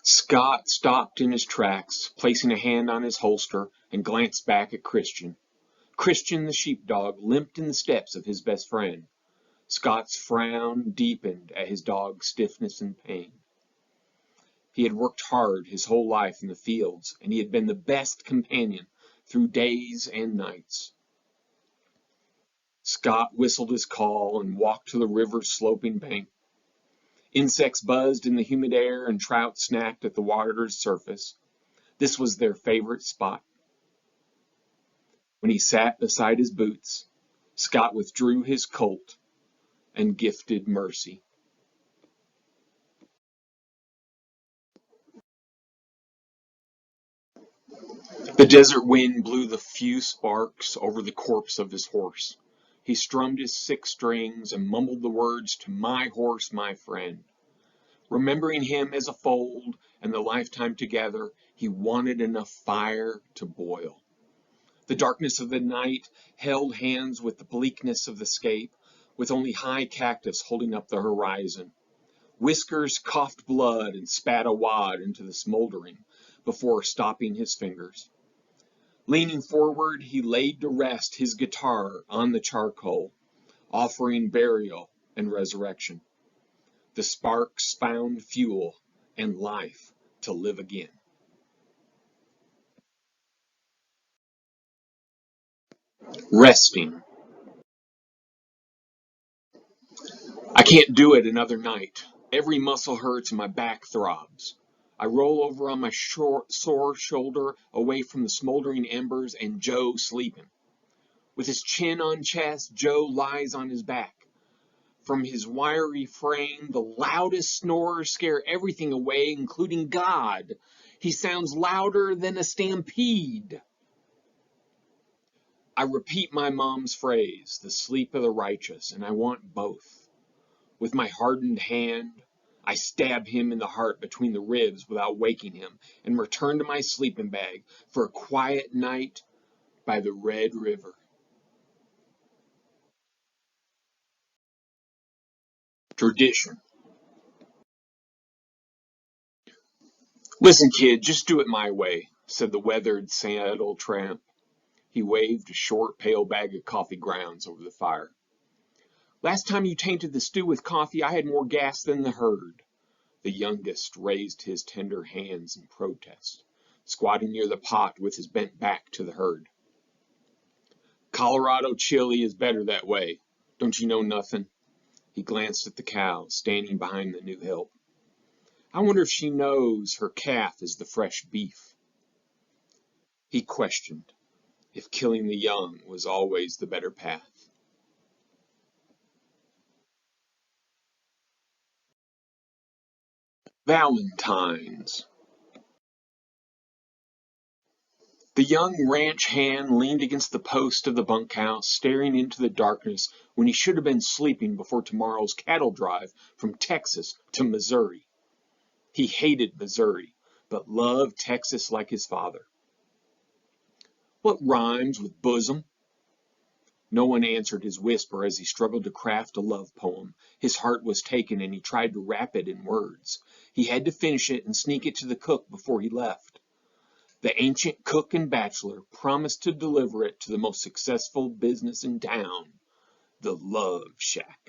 Scott stopped in his tracks, placing a hand on his holster, and glanced back at Christian. Christian the sheepdog limped in the steps of his best friend. Scott's frown deepened at his dog's stiffness and pain. He had worked hard his whole life in the fields, and he had been the best companion through days and nights. Scott whistled his call and walked to the river's sloping bank. Insects buzzed in the humid air and trout snapped at the water's surface. This was their favorite spot. When he sat beside his boots, Scott withdrew his Colt and gifted mercy. The desert wind blew the few sparks over the corpse of his horse. He strummed his 6 strings and mumbled the words to my horse, my friend. Remembering him as a fold and the lifetime together, he wanted enough fire to boil. The darkness of the night held hands with the bleakness of the scape, with only high cactus holding up the horizon. Whiskers coughed blood and spat a wad into the smoldering before stopping his fingers. Leaning forward, he laid to rest his guitar on the charcoal, offering burial and resurrection. The sparks found fuel and life to live again. Resting. I can't do it another night. Every muscle hurts and my back throbs. I roll over on my sore shoulder away from the smoldering embers and Joe sleeping. With his chin on chest, Joe lies on his back. From his wiry frame, the loudest snorers scare everything away, including God. He sounds louder than a stampede. I repeat my mom's phrase, the sleep of the righteous, and I want both. With my hardened hand, I stab him in the heart between the ribs without waking him, and return to my sleeping bag for a quiet night by the Red River. Tradition. Listen, kid, just do it my way, said the weathered saddle tramp. He waved a short, pale bag of coffee grounds over the fire. Last time you tainted the stew with coffee, I had more gas than the herd. The youngest raised his tender hands in protest, squatting near the pot with his bent back to the herd. Colorado chili is better that way. Don't you know nothing? He glanced at the cow, standing behind the new hill. I wonder if she knows her calf is the fresh beef. He questioned if killing the young was always the better path. Valentine's. The young ranch hand leaned against the post of the bunkhouse, staring into the darkness when he should have been sleeping before tomorrow's cattle drive from Texas to Missouri. He hated Missouri, but loved Texas like his father. What rhymes with bosom? No one answered his whisper as he struggled to craft a love poem. His heart was taken and he tried to wrap it in words. He had to finish it and sneak it to the cook before he left. The ancient cook and bachelor promised to deliver it to the most successful business in town, the Love Shack.